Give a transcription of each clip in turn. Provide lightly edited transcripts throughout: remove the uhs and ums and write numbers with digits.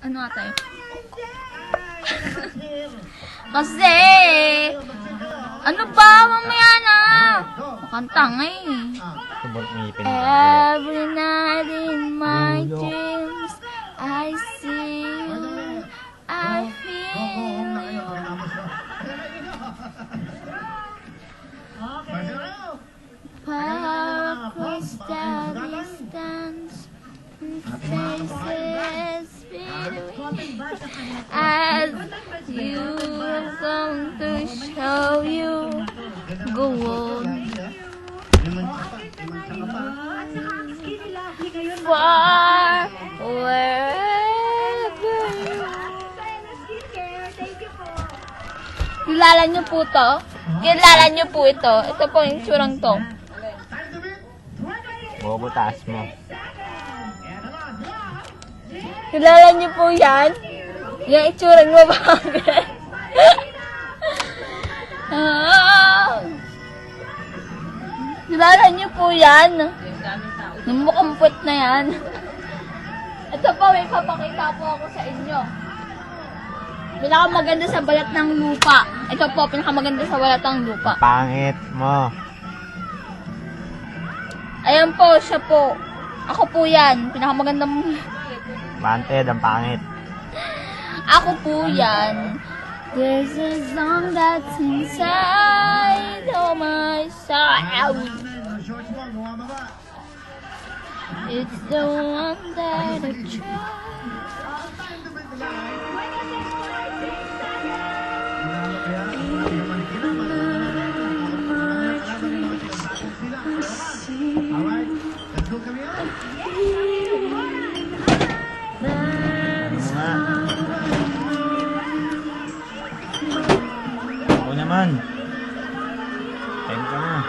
Ano nga tayo? Kasi, ano ba? Mamaya na. Makantang eh. Subot ngipin. Every night in my dreams, I see you, I feel you. Far across the distance, faces between, as you come to show you, go on. Far, wherever you are. Kilala niyo po to? Kilala niyo po ito? Ito po yung tsurang to. Bobo, taas mo. Kilala niyo po yan? Yung itsurang mo ba? Kilala niyo po yan? Yung mukhang puwet na yan. Ito po, may papakita po ako sa inyo. Pinakamaganda sa balat ng lupa. Ito po, pinakamaganda sa balat ng lupa. Pangit mo. Ayan po, siya po. Ako po yan. Pinakamagandang... Wanted, ang pangit. Ako po yan. There's a song that's inside of my soul. It's the one that I try. Ako naman. Time ka na.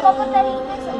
Papunta rin sa